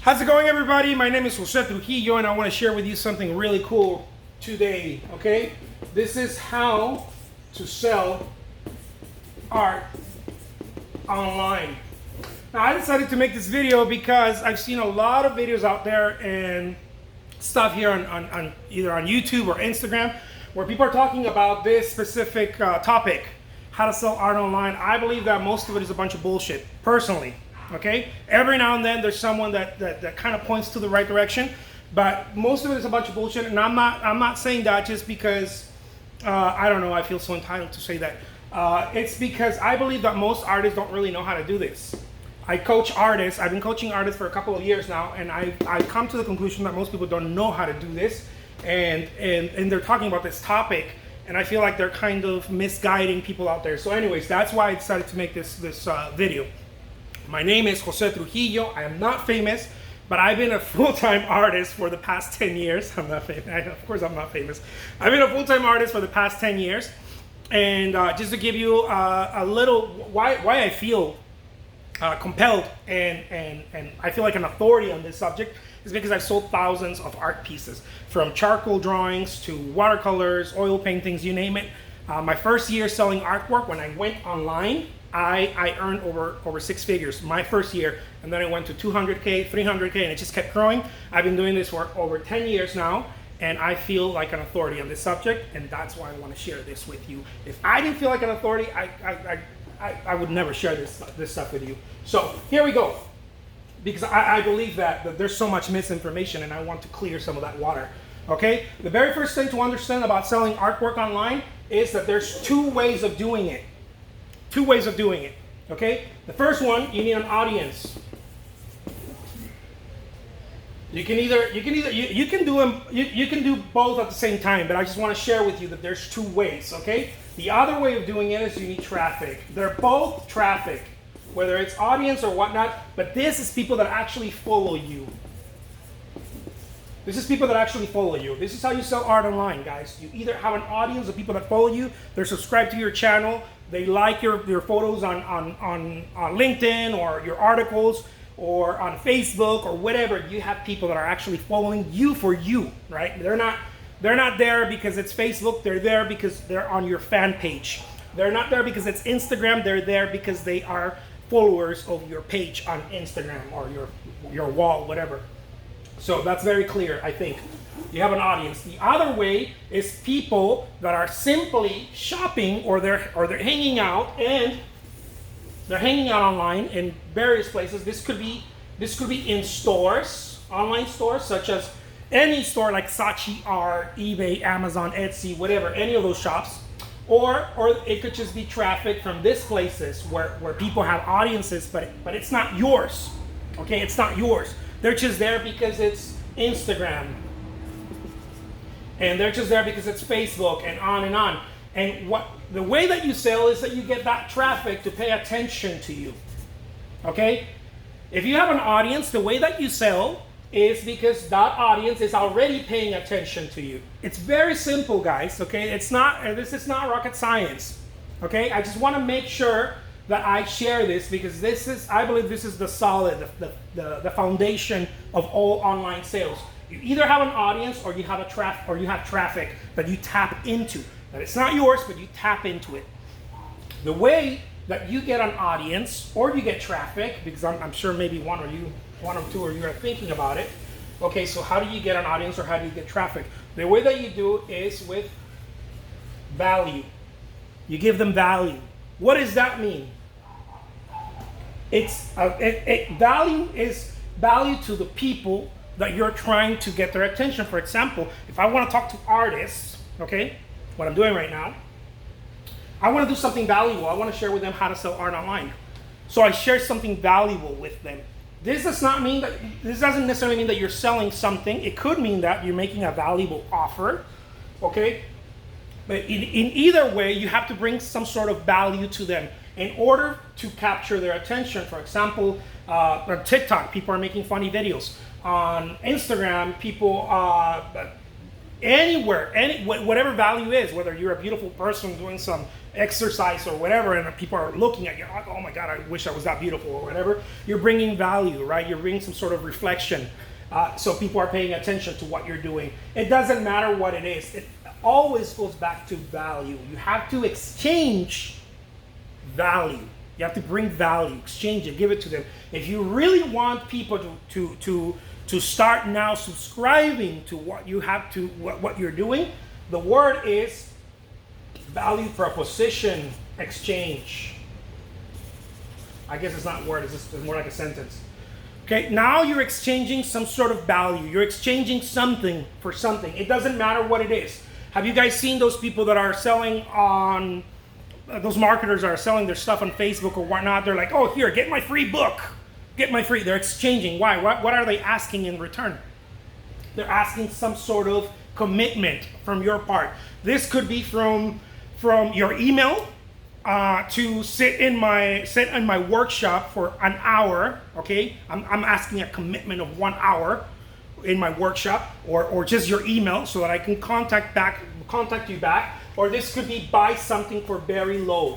How's it going, everybody? My name is Jose Trujillo, and I want to share with you something really cool today, okay? This is how to sell art online. Now, I decided to make this video because I've seen a lot of videos out there and stuff here on either on YouTube or Instagram where people are talking about this specific topic, how to sell art online. I believe that most of it is a bunch of bullshit, personally. Okay, every now and then there's someone that kind of points to the right direction, but most of it is a bunch of bullshit. And I'm not saying that just because I don't know, I feel so entitled to say that. It's because I believe that most artists don't really know how to do this. I coach artists. I've been coaching artists for a couple of years now, and I've come to the conclusion that most people don't know how to do this, and they're talking about this topic, and I feel like they're kind of misguiding people out there. So anyways, that's why I decided to make this video. My name is Jose Trujillo. I am not famous, but I've been a full-time artist for the past 10 years. I'm not famous. Of course, I'm not famous. I've been a full-time artist for the past 10 years. And just to give you a little, why I feel compelled and I feel like an authority on this subject is because I've sold thousands of art pieces, from charcoal drawings to watercolors, oil paintings, you name it. My first year selling artwork, when I went online, I earned over six figures my first year, and then it went to 200K, 300K, and it just kept growing. I've been doing this for over 10 years now, and I feel like an authority on this subject, and that's why I want to share this with you. If I didn't feel like an authority, I would never share this stuff with you. So here we go, because I believe that there's so much misinformation, and I want to clear some of that water. Okay, the very first thing to understand about selling artwork online is that there's two ways of doing it. Two ways of doing it, okay? The first one, you need an audience. You can do both at the same time, but I just want to share with you that there's two ways, okay? The other way of doing it is you need traffic. They're both traffic, whether it's audience or whatnot, but this is people that actually follow you. This is people that actually follow you. This is how you sell art online, guys. You either have an audience of people that follow you, they're subscribed to your channel, they like your photos on LinkedIn or your articles or on Facebook or whatever. You have people that are actually following you for you, right? They're not there because it's Facebook. They're there because they're on your fan page. They're not there because it's Instagram. They're there because they are followers of your page on Instagram or your wall, whatever. So that's very clear, I think. You have an audience. The other way is people that are simply shopping or they're hanging out, and they're hanging out online in various places. This could be in stores, online stores, such as any store like Saatchi Art, eBay, Amazon, Etsy, whatever, any of those shops. Or it could just be traffic from these places where people have audiences, but it's not yours. Okay, it's not yours. They're just there because it's Instagram. And they're just there because it's Facebook, and on and on. And the way that you sell is that you get that traffic to pay attention to you. Okay? If you have an audience, the way that you sell is because that audience is already paying attention to you. It's very simple, guys. Okay? This is not rocket science. Okay? I just want to make sure that I share this because I believe this is the solid, the foundation of all online sales. You either have an audience or you have traffic that you tap into. That it's not yours, but you tap into it. The way that you get an audience or you get traffic, because I'm sure maybe one or two of you are thinking about it. Okay, so how do you get an audience or how do you get traffic? The way that you do is with value. You give them value. What does that mean? Value is value to the people that you're trying to get their attention. For example, if I want to talk to artists, okay, what I'm doing right now, I want to do something valuable. I want to share with them how to sell art online. So I share something valuable with them. This doesn't necessarily mean that you're selling something. It could mean that you're making a valuable offer, okay? But in either way, you have to bring some sort of value to them in order to capture their attention. For example, on TikTok, people are making funny videos. On Instagram, people anywhere, whatever value is, whether you're a beautiful person doing some exercise or whatever, and people are looking at you, like, oh my God, I wish I was that beautiful or whatever. You're bringing value, right? You're bringing some sort of reflection. So people are paying attention to what you're doing. It doesn't matter what it is. It always goes back to value. You have to exchange value. You have to bring value, exchange it, give it to them. If you really want people to start now subscribing to what you have to, what you're doing, the word is value proposition exchange. I guess it's not a word, it's more like a sentence. Okay, now you're exchanging some sort of value. You're exchanging something for something. It doesn't matter what it is. Have you guys seen those people that are selling on, those marketers are selling their stuff on Facebook or whatnot? They're like, oh, here, get my free book. Get my free. They're exchanging. Why? What are they asking in return? They're asking some sort of commitment from your part. This could be from your email to sit in my workshop for an hour. Okay, I'm asking a commitment of 1 hour in my workshop, or just your email so that I can contact you back. Or this could be buy something for a very low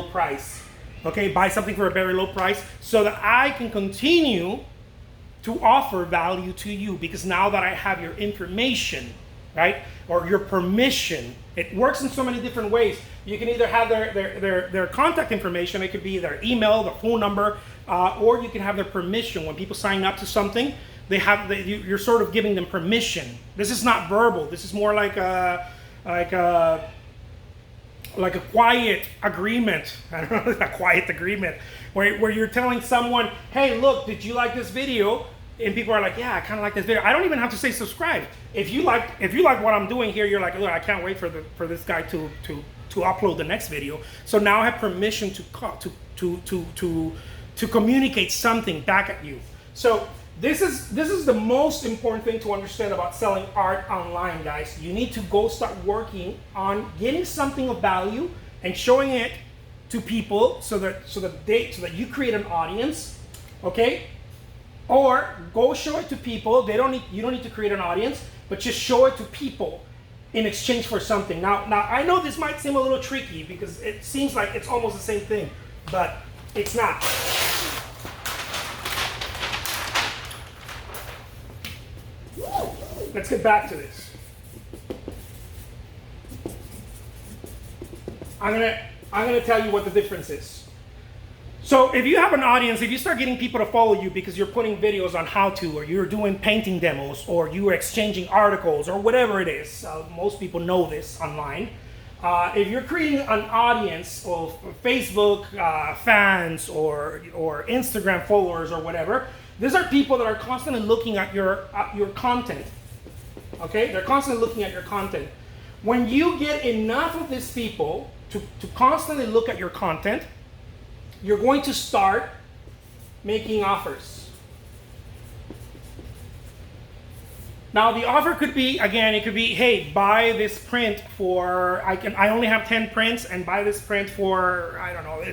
price. Okay, buy something for a very low price so that I can continue to offer value to you, because now that I have your information, right, or your permission. It works in so many different ways. You can either have their contact information, it could be their email, their phone number, or you can have their permission. When people sign up to something, you're sort of giving them permission. This is not verbal. This is more like a quiet agreement. I don't know, a quiet agreement where you're telling someone, hey, look, did you like this video? And people are like, yeah, I kind of like this video. I don't even have to say subscribe. If you like what I'm doing here, you're like, look, I can't wait for this guy to upload the next video. So now I have permission to communicate something back at you. So this is the most important thing to understand about selling art online, guys. You need to go start working on getting something of value and showing it to people so that you create an audience, okay? Or go show it to people. You don't need to create an audience, but just show it to people in exchange for something. Now I know this might seem a little tricky because it seems like it's almost the same thing, but it's not. Let's get back to this. I'm gonna tell you what the difference is. So if you have an audience, if you start getting people to follow you because you're putting videos on how to, or you're doing painting demos, or you're exchanging articles, or whatever it is, most people know this online. If you're creating an audience of Facebook fans or Instagram followers or whatever, these are people that are constantly looking at your content. Okay, they're constantly looking at your content. When you get enough of these people to constantly look at your content, you're going to start making offers. Now the offer could be, again, it could be, hey, buy this print for, I only have 10 prints, and buy this print for, I don't know,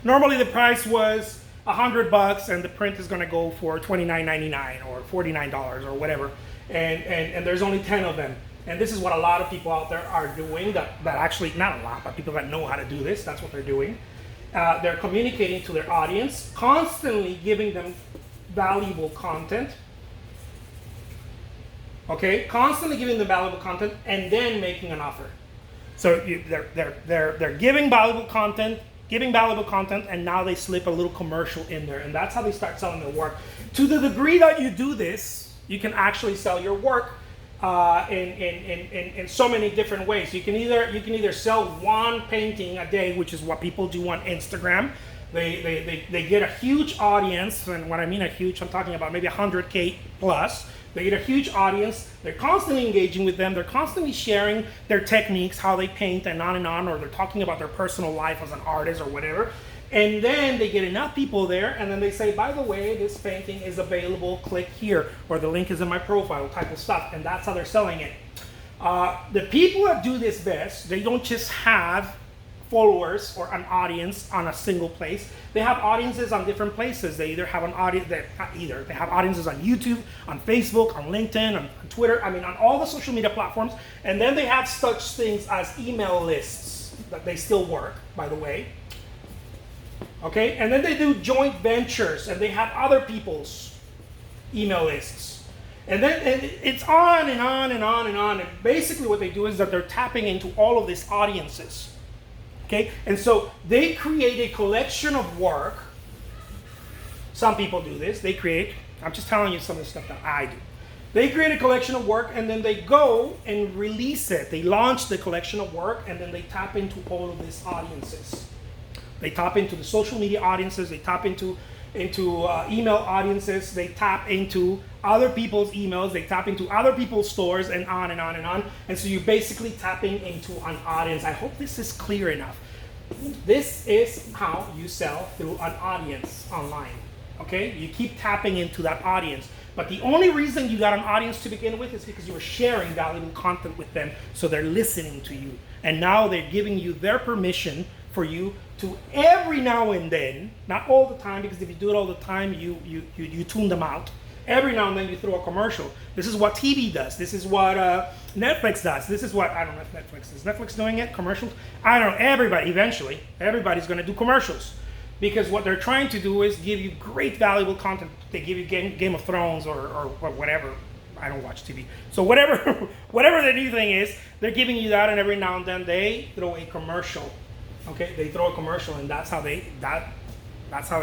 normally the price was $100 and the print is gonna go for $29.99 or $49 or whatever, and there's only 10 of them. And this is what a lot of people out there are doing, that actually, not a lot, but people that know how to do this, that's what they're doing. They're communicating to their audience, constantly giving them valuable content. Okay, constantly giving them valuable content, and then making an offer. So they're giving valuable content, and now they slip a little commercial in there, and that's how they start selling their work. To the degree that you do this, you can actually sell your work in so many different ways. You can either sell one painting a day, which is what people do on Instagram. They get a huge audience, and when I mean a huge, I'm talking about maybe 100K plus. They get a huge audience. They're constantly engaging with them. They're constantly sharing their techniques, how they paint, and on, or they're talking about their personal life as an artist or whatever. And then they get enough people there, and then they say, by the way, this painting is available, click here, or the link is in my profile, type of stuff, and that's how they're selling it. The people that do this best, they don't just have followers or an audience on a single place. They have audiences on different places. They either have an audience they have audiences on YouTube, on Facebook, on LinkedIn, on Twitter, I mean on all the social media platforms. And then they have such things as email lists that they still work, by the way. Okay, and then they do joint ventures and they have other people's email lists. And then it's on and on and on and on. And basically what they do is that they're tapping into all of these audiences. Okay, and so they create a collection of work. Some people do this. I'm just telling you some of the stuff that I do. They create a collection of work and then they go and release it. They launch the collection of work and then they tap into all of these audiences. They tap into the social media audiences. They tap into email audiences. They tap into other people's emails. They tap into other people's stores and on and on and on. And so you're basically tapping into an audience. I hope this is clear enough. This is how you sell through an audience online. Okay? You keep tapping into that audience. But the only reason you got an audience to begin with is because you were sharing valuable content with them. So they're listening to you. And now they're giving you their permission for you to every now and then, not all the time, because if you do it all the time, you tune them out. Every now and then you throw a commercial. This is what TV does. This is what Netflix does. This is what, I don't know if Netflix, is Netflix doing it? Commercials? I don't know, eventually, everybody's gonna do commercials. Because what they're trying to do is give you great valuable content. They give you Game of Thrones or whatever. I don't watch TV. So whatever the new thing is, they're giving you that, and every now and then they throw a commercial. Okay, they throw a commercial, and that's how they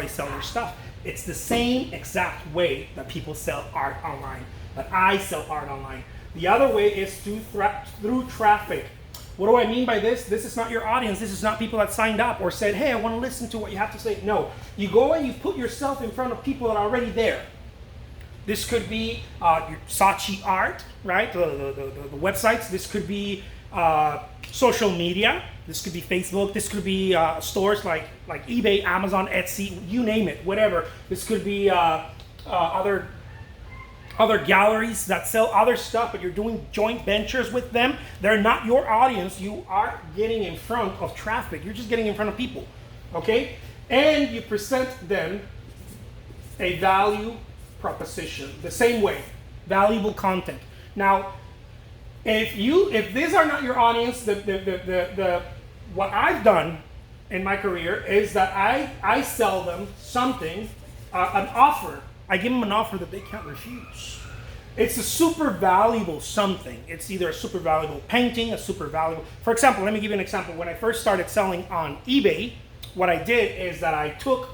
sell their stuff. It's the same exact way that people sell art online, that I sell art online. The other way is through traffic. What do I mean by this? This is not your audience. This is not people that signed up or said, hey, I want to listen to what you have to say. No, you go and you put yourself in front of people that are already there. This could be your Saatchi Art, right? The websites. This could be social media. This could be Facebook. This could be stores like eBay, Amazon, Etsy, you name it, whatever. This could be other galleries that sell other stuff, but you're doing joint ventures with them. They're not your audience. You are getting in front of traffic. You're just getting in front of people, okay? And you present them a value proposition the same way, valuable content. Now, if these are not your audience, what I've done in my career is that I sell them something, an offer. I give them an offer that they can't refuse. It's a super valuable something. It's either a super valuable painting, for example, let me give you an example. When I first started selling on eBay, what I did is that I took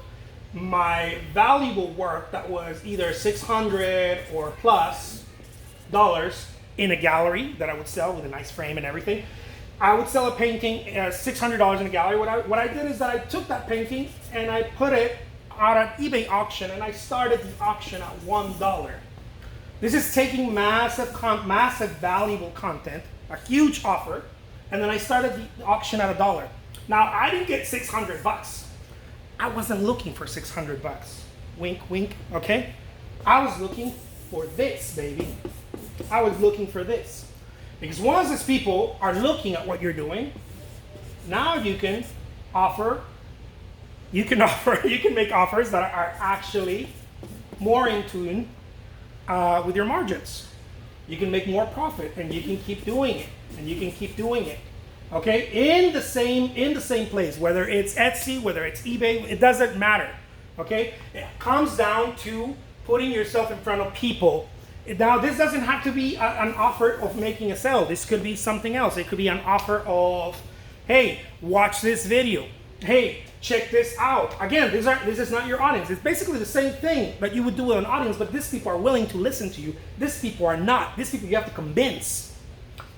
my valuable work that was either $600 or plus dollars in a gallery that I would sell with a nice frame and everything. I would sell a painting $600 in a gallery. What I did is that I took that painting and I put it on an eBay auction, and I started the auction at $1. This is taking massive valuable content, a huge offer, and then I started the auction at $1. Now I didn't get $600. I wasn't looking for $600. Wink, wink. Okay, I was looking for this, baby. I was looking for this. Because once these people are looking at what you're doing, now you can make offers that are actually more in tune with your margins. You can make more profit, and you can keep doing it, and you can keep doing it. Okay, in the same place, whether it's Etsy, whether it's eBay, it doesn't matter. Okay, it comes down to putting yourself in front of people. Now, this doesn't have to be an offer of making a sale. This could be something else. It could be an offer of, hey, watch this video. Hey, check this out. Again, this is not your audience. It's basically the same thing that you would do with an audience, but these people are willing to listen to you. These people are not. These people you have to convince.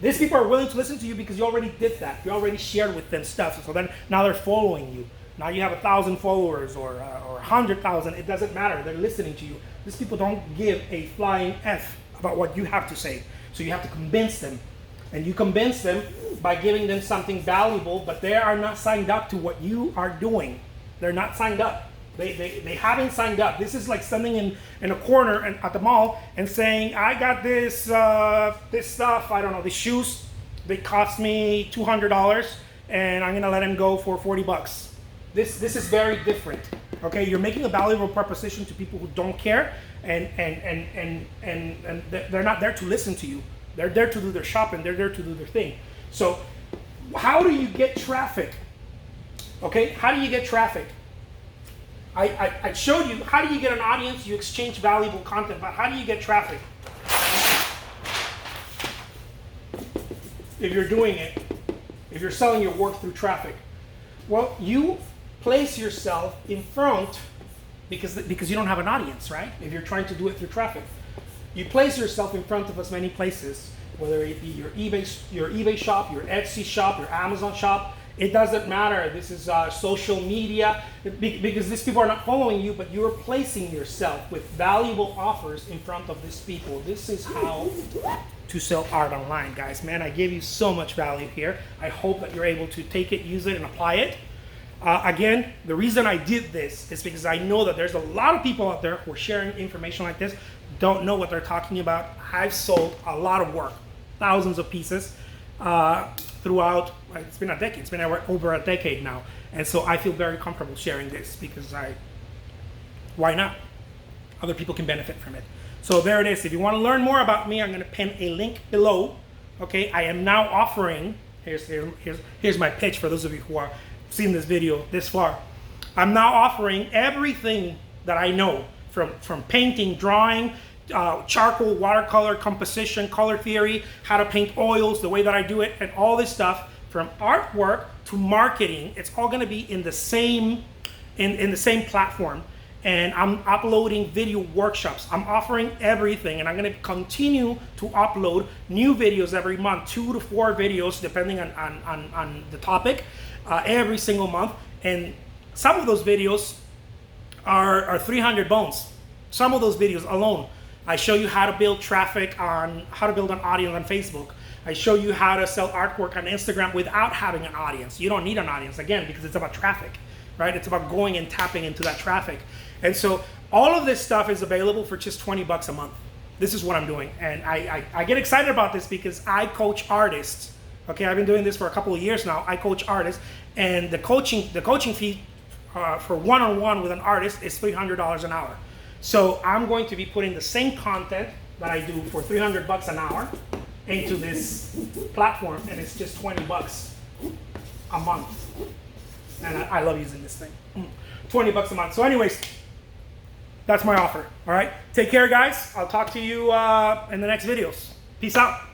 These people are willing to listen to you because you already did that. You already shared with them stuff. So then now they're following you. Now you have 1,000 followers or 100,000. It doesn't matter. They're listening to you. These people don't give a flying F about what you have to say. So you have to convince them. And you convince them by giving them something valuable, but they are not signed up to what you are doing. They're not signed up. They haven't signed up. This is like standing in a corner at the mall and saying, I got this stuff, I don't know, these shoes, they cost me $200. and I'm gonna let him go for 40 bucks. This is very different. Okay, you're making a valuable proposition to people who don't care, and they're not there to listen to you. They're there to do their shopping. They're there to do their thing. So, how do you get traffic? Okay, how do you get traffic? I showed you how do you get an audience. You exchange valuable content, but how do you get traffic? If you're doing it, if you're selling your work through traffic, well, you place yourself in front because you don't have an audience, right? If you're trying to do it through traffic, you place yourself in front of as many places, whether it be your eBay shop, your Etsy shop, your Amazon shop. It doesn't matter. This is social media, because these people are not following you, but you're placing yourself with valuable offers in front of these people. This is how to sell art online, guys. Man, I gave you so much value here. I hope that you're able to take it, use it, and apply it. Again, the reason I did this is because I know that there's a lot of people out there who are sharing information like this, don't know what they're talking about. I've sold a lot of work, thousands of pieces, throughout, it's been a decade, it's been over a decade now. And so I feel very comfortable sharing this because why not? Other people can benefit from it. So there it is. If you want to learn more about me, I'm going to pin a link below. Okay, I am now offering, here's my pitch for those of you who are seeing this video this far. I'm now offering everything that I know from painting, drawing, charcoal, watercolor, composition, color theory, how to paint oils, the way that I do it, and all this stuff, from artwork to marketing. It's all going to be in the same in the same platform. And I'm uploading video workshops. I'm offering everything, and I'm going to continue to upload new videos every month, 2 to 4 videos depending on the topic, every single month. And some of those videos are 300 bones. Some of those videos alone. I show you how to build traffic how to build an audience on Facebook. I show you how to sell artwork on Instagram without having an audience. You don't need an audience, again, because it's about traffic, right? It's about going and tapping into that traffic. And so all of this stuff is available for just 20 bucks a month. This is what I'm doing. And I get excited about this because I coach artists. Okay, I've been doing this for a couple of years now. I coach artists, and the coaching fee for one-on-one with an artist is $300 an hour. So I'm going to be putting the same content that I do for 300 bucks an hour into this platform, and it's just 20 bucks a month. And I love using this thing. 20 bucks a month. So anyways, that's my offer. All right, take care, guys. I'll talk to you in the next videos. Peace out.